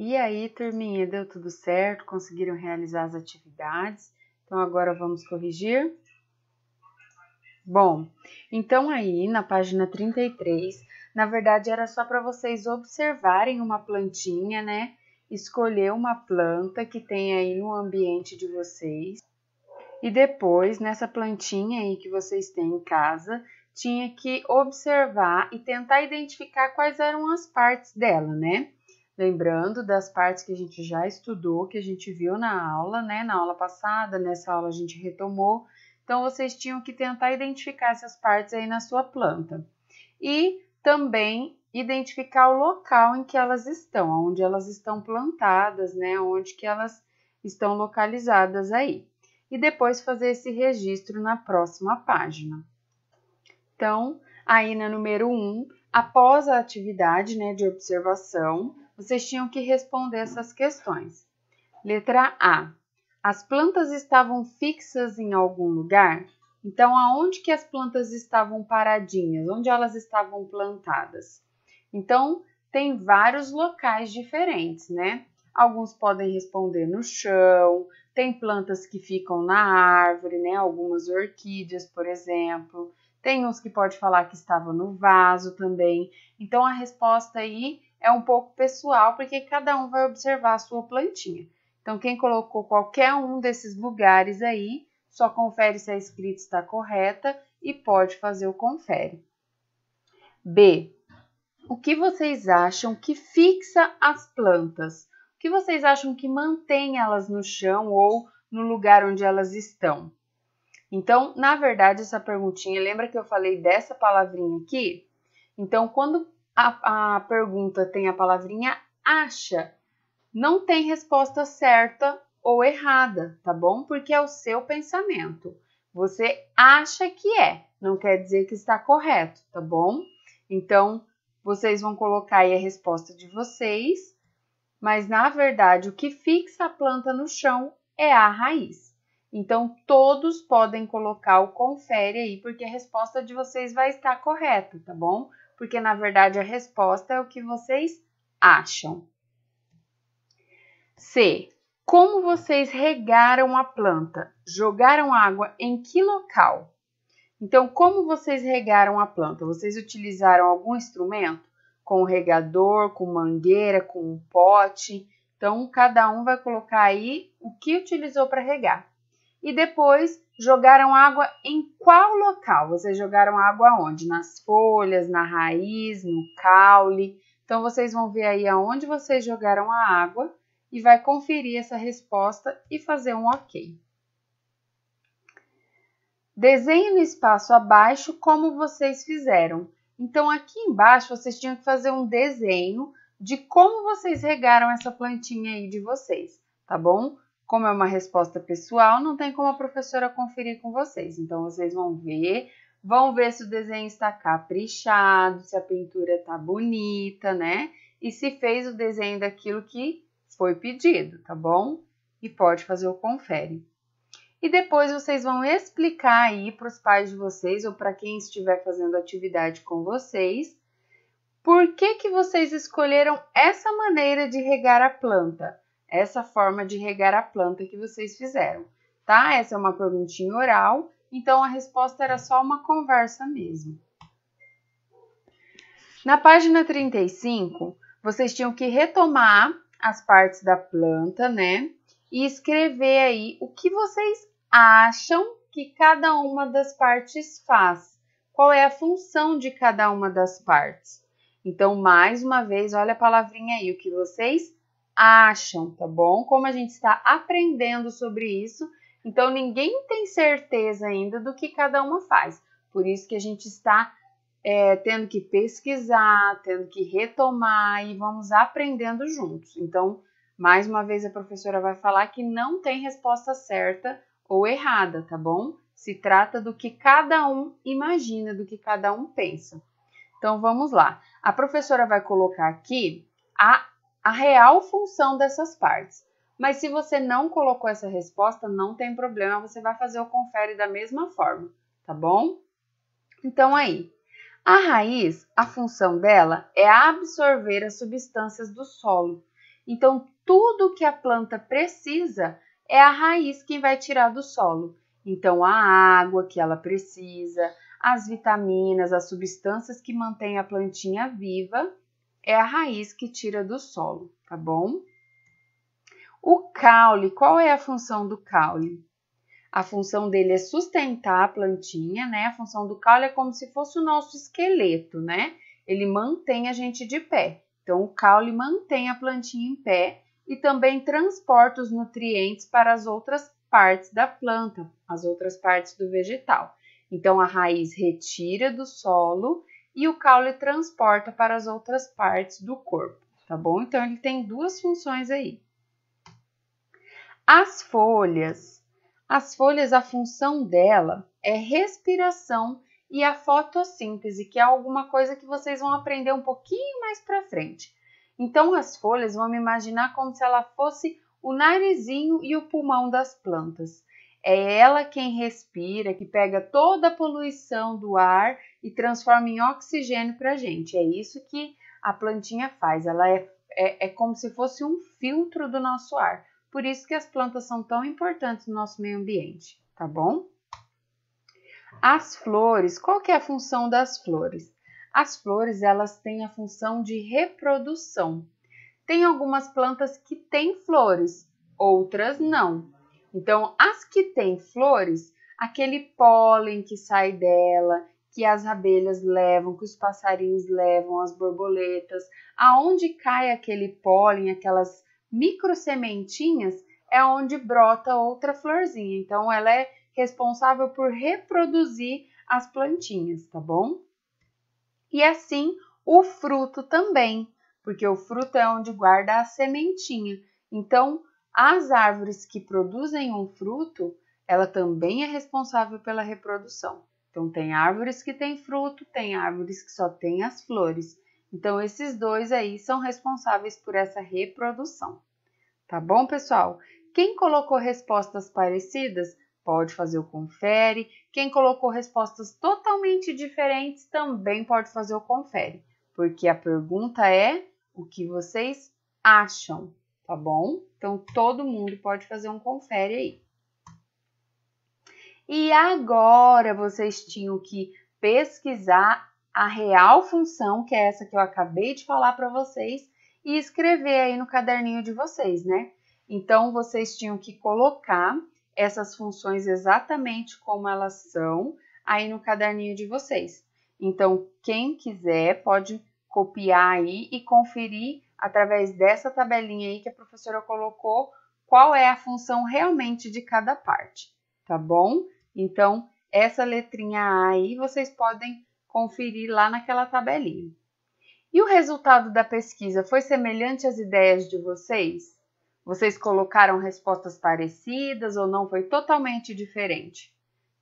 E aí, turminha, deu tudo certo? Conseguiram realizar as atividades? Então, agora vamos corrigir? Bom, então aí na página 33, na verdade era só para vocês observarem uma plantinha, né? Escolher uma planta que tem aí no ambiente de vocês. E depois, nessa plantinha aí que vocês têm em casa, tinha que observar e tentar identificar quais eram as partes dela, né? Lembrando das partes que a gente já estudou, que a gente viu na aula, né? Na aula passada, nessa aula a gente retomou. Então, vocês tinham que tentar identificar essas partes aí na sua planta. E também identificar o local em que elas estão, onde elas estão plantadas, né? Onde que elas estão localizadas aí. E depois fazer esse registro na próxima página. Então, aí na número 1, após a atividade, né, de observação, vocês tinham que responder essas questões. Letra A. As plantas estavam fixas em algum lugar? Então, aonde que as plantas estavam paradinhas? Onde elas estavam plantadas? Então, tem vários locais diferentes, né? Alguns podem responder no chão, tem plantas que ficam na árvore, né? Algumas orquídeas, por exemplo. Tem uns que pode falar que estava no vaso também. Então, a resposta aí é um pouco pessoal, porque cada um vai observar a sua plantinha. Então, quem colocou qualquer um desses lugares aí, só confere se a escrita está correta e pode fazer o confere. B. O que vocês acham que fixa as plantas? O que vocês acham que mantém elas no chão ou no lugar onde elas estão? Então, na verdade, essa perguntinha, lembra que eu falei dessa palavrinha aqui? Então, quando a pergunta tem a palavrinha acha, não tem resposta certa ou errada, tá bom? Porque é o seu pensamento. Você acha que é, não quer dizer que está correto, tá bom? Então, vocês vão colocar aí a resposta de vocês, mas na verdade o que fixa a planta no chão é a raiz. Então, todos podem colocar o confere aí, porque a resposta de vocês vai estar correta, tá bom? Porque na verdade a resposta é o que vocês acham. C. Como vocês regaram a planta? Jogaram água em que local? Então, como vocês regaram a planta? Vocês utilizaram algum instrumento? Com regador, com mangueira, com um pote? Então, cada um vai colocar aí o que utilizou para regar. E depois, jogaram água em qual local? Vocês jogaram água onde? Nas folhas, na raiz, no caule? Então, vocês vão ver aí aonde vocês jogaram a água e vai conferir essa resposta e fazer um ok. Desenhe no espaço abaixo como vocês fizeram. Então, aqui embaixo, vocês tinham que fazer um desenho de como vocês regaram essa plantinha aí de vocês, tá bom? Como é uma resposta pessoal, não tem como a professora conferir com vocês. Então, vocês vão ver se o desenho está caprichado, se a pintura está bonita, né? E se fez o desenho daquilo que foi pedido, tá bom? E pode fazer o confere. E depois vocês vão explicar aí para os pais de vocês ou para quem estiver fazendo atividade com vocês, por que vocês escolheram essa maneira de regar a planta, essa forma de regar a planta que vocês fizeram, tá? Essa é uma perguntinha oral, então a resposta era só uma conversa mesmo. Na página 35, vocês tinham que retomar as partes da planta, né? E escrever aí o que vocês acham que cada uma das partes faz. Qual é a função de cada uma das partes? Então, mais uma vez, olha a palavrinha aí, o que vocês acham, tá bom? Como a gente está aprendendo sobre isso, então ninguém tem certeza ainda do que cada uma faz. Por isso que a gente está tendo que pesquisar, tendo que retomar e vamos aprendendo juntos. Então, mais uma vez a professora vai falar que não tem resposta certa ou errada, tá bom? Se trata do que cada um imagina, do que cada um pensa. Então, vamos lá. A professora vai colocar aqui a real função dessas partes. Mas se você não colocou essa resposta, não tem problema, você vai fazer o confere da mesma forma, tá bom? Então, aí, a raiz, a função dela é absorver as substâncias do solo. Então, tudo que a planta precisa é a raiz quem vai tirar do solo. Então, a água que ela precisa, as vitaminas, as substâncias que mantêm a plantinha viva, é a raiz que tira do solo, tá bom? O caule, qual é a função do caule? A função dele é sustentar a plantinha, né? A função do caule é como se fosse o nosso esqueleto, né? Ele mantém a gente de pé. Então, o caule mantém a plantinha em pé e também transporta os nutrientes para as outras partes da planta, as outras partes do vegetal. Então, a raiz retira do solo e o caule transporta para as outras partes do corpo, tá bom? Então, ele tem duas funções aí. As folhas, a função dela é respiração e a fotossíntese, que é alguma coisa que vocês vão aprender um pouquinho mais para frente. Então, as folhas, vamos imaginar como se ela fosse o narizinho e o pulmão das plantas. É ela quem respira, que pega toda a poluição do ar e transforma em oxigênio para a gente. É isso que a plantinha faz, ela é como se fosse um filtro do nosso ar. Por isso que as plantas são tão importantes no nosso meio ambiente, tá bom? As flores, qual que é a função das flores? As flores, elas têm a função de reprodução. Tem algumas plantas que têm flores, outras não. Então, as que têm flores, aquele pólen que sai dela, que as abelhas levam, que os passarinhos levam, as borboletas, aonde cai aquele pólen, aquelas microsementinhas, é onde brota outra florzinha. Então, ela é responsável por reproduzir as plantinhas, tá bom? E assim, o fruto também, porque o fruto é onde guarda a sementinha. Então, as árvores que produzem um fruto, ela também é responsável pela reprodução. Então, tem árvores que têm fruto, tem árvores que só têm as flores. Então, esses dois aí são responsáveis por essa reprodução. Tá bom, pessoal? Quem colocou respostas parecidas, pode fazer o confere. Quem colocou respostas totalmente diferentes, também pode fazer o confere. Porque a pergunta é o que vocês acham, tá bom? Então, todo mundo pode fazer um confere aí. E agora, vocês tinham que pesquisar a real função, que é essa que eu acabei de falar para vocês, e escrever aí no caderninho de vocês, né? Então, vocês tinham que colocar essas funções exatamente como elas são aí no caderninho de vocês. Então, quem quiser pode copiar aí e conferir através dessa tabelinha aí que a professora colocou qual é a função realmente de cada parte, tá bom? Então, essa letrinha A aí vocês podem conferir lá naquela tabelinha. E o resultado da pesquisa foi semelhante às ideias de vocês? Vocês colocaram respostas parecidas ou não foi totalmente diferente?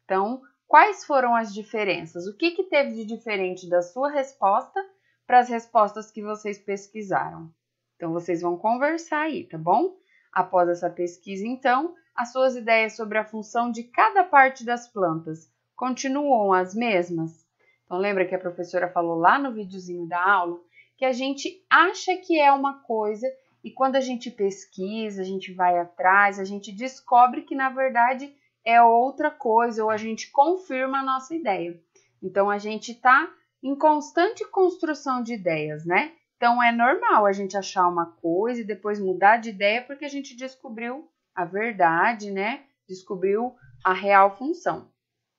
Então, quais foram as diferenças? O que teve de diferente da sua resposta para as respostas que vocês pesquisaram? Então, vocês vão conversar aí, tá bom? Após essa pesquisa, então, as suas ideias sobre a função de cada parte das plantas continuam as mesmas? Então, lembra que a professora falou lá no videozinho da aula que a gente acha que é uma coisa e quando a gente pesquisa, a gente vai atrás, a gente descobre que na verdade é outra coisa ou a gente confirma a nossa ideia. Então, a gente está em constante construção de ideias, né? Então, é normal a gente achar uma coisa e depois mudar de ideia porque a gente descobriu a verdade, né? Descobriu a real função.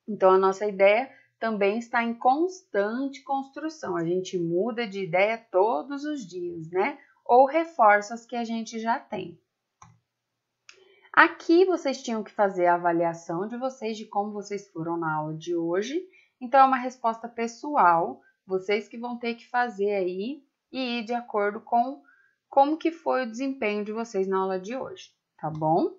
Então, a nossa ideia também está em constante construção. A gente muda de ideia todos os dias, né? Ou reforça as que a gente já tem. Aqui vocês tinham que fazer a avaliação de vocês, de como vocês foram na aula de hoje. Então, é uma resposta pessoal, vocês que vão ter que fazer aí e ir de acordo com como que foi o desempenho de vocês na aula de hoje, tá bom?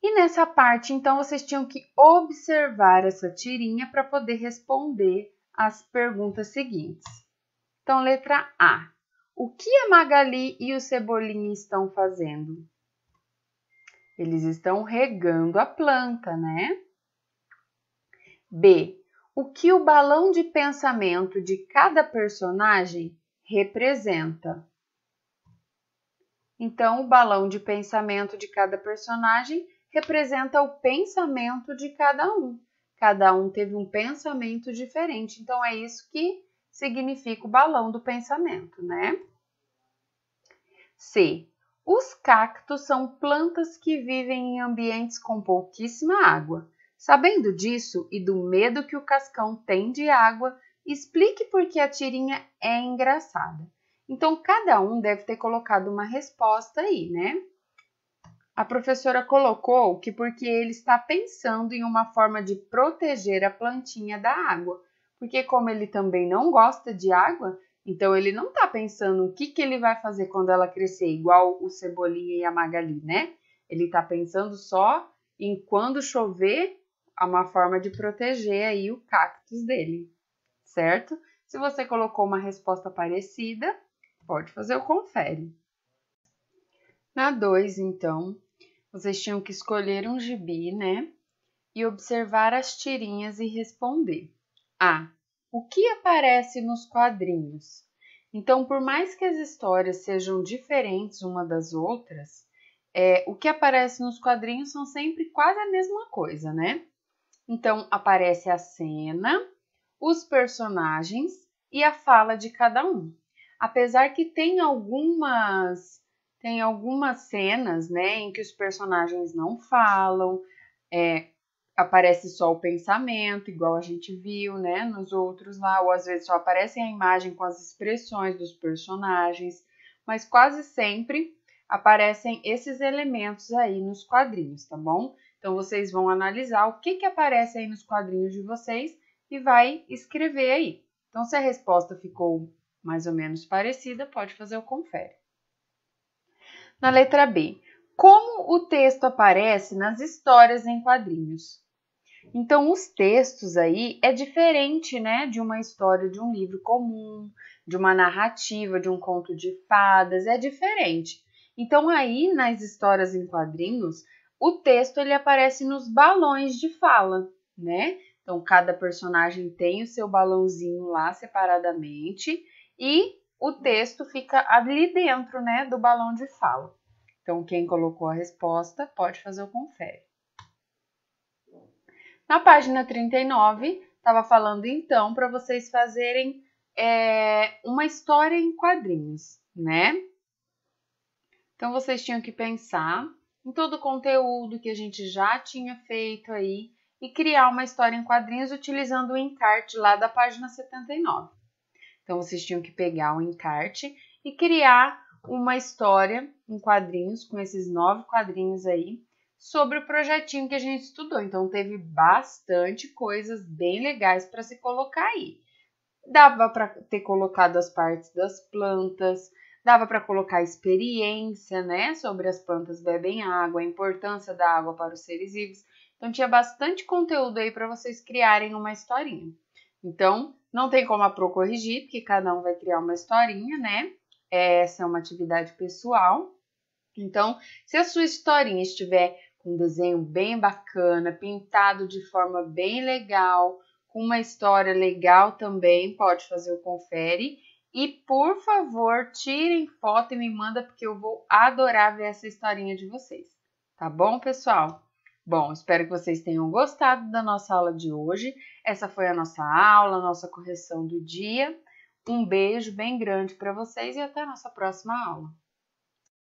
E nessa parte, então, vocês tinham que observar essa tirinha para poder responder as perguntas seguintes. Então, letra A. O que a Magali e o Cebolinha estão fazendo? Eles estão regando a planta, né? B. O que o balão de pensamento de cada personagem representa? Então, o balão de pensamento de cada personagem representa o pensamento de cada um. Cada um teve um pensamento diferente. Então, é isso que significa o balão do pensamento, né? C. Os cactos são plantas que vivem em ambientes com pouquíssima água. Sabendo disso e do medo que o Cascão tem de água, explique por que a tirinha é engraçada. Então, cada um deve ter colocado uma resposta aí, né? A professora colocou que porque ele está pensando em uma forma de proteger a plantinha da água. Porque como ele também não gosta de água, então ele não está pensando o que ele vai fazer quando ela crescer, igual o Cebolinha e a Magali, né? Ele está pensando só em quando chover, uma forma de proteger aí o cactus dele, certo? Se você colocou uma resposta parecida, pode fazer o confere. Na 2, então, vocês tinham que escolher um gibi, né? E observar as tirinhas e responder. A. O que aparece nos quadrinhos? Então, por mais que as histórias sejam diferentes uma das outras, o que aparece nos quadrinhos são sempre quase a mesma coisa, né? Então, aparece a cena, os personagens e a fala de cada um. Apesar que tem algumas cenas, né, em que os personagens não falam, aparece só o pensamento, igual a gente viu, né, nos outros lá, ou às vezes só aparece a imagem com as expressões dos personagens, mas quase sempre aparecem esses elementos aí nos quadrinhos, tá bom? Então, vocês vão analisar o que aparece aí nos quadrinhos de vocês e vai escrever aí. Então, se a resposta ficou mais ou menos parecida, pode fazer o confere. Na letra B, como o texto aparece nas histórias em quadrinhos? Então, os textos aí é diferente, né, de uma história de um livro comum, de uma narrativa, de um conto de fadas, é diferente. Então, aí nas histórias em quadrinhos, o texto ele aparece nos balões de fala, né? Então, cada personagem tem o seu balãozinho lá separadamente e o texto fica ali dentro, né, do balão de fala. Então, quem colocou a resposta pode fazer o confere. Na página 39, estava falando então para vocês fazerem uma história em quadrinhos, né? Então, vocês tinham que pensar em todo o conteúdo que a gente já tinha feito aí e criar uma história em quadrinhos utilizando o encarte lá da página 79. Então, vocês tinham que pegar o encarte e criar uma história em quadrinhos, com esses 9 quadrinhos aí, sobre o projetinho que a gente estudou. Então, teve bastante coisas bem legais para se colocar aí. Dava para ter colocado as partes das plantas, dava para colocar experiência, né, sobre as plantas bebem água, a importância da água para os seres vivos. Então, tinha bastante conteúdo aí para vocês criarem uma historinha. Então, não tem como a Pro corrigir, porque cada um vai criar uma historinha, né? Essa é uma atividade pessoal. Então, se a sua historinha estiver com um desenho bem bacana, pintado de forma bem legal, com uma história legal também, pode fazer o confere. E, por favor, tirem foto e me manda, porque eu vou adorar ver essa historinha de vocês. Tá bom, pessoal? Bom, espero que vocês tenham gostado da nossa aula de hoje. Essa foi a nossa aula, a nossa correção do dia. Um beijo bem grande para vocês e até a nossa próxima aula.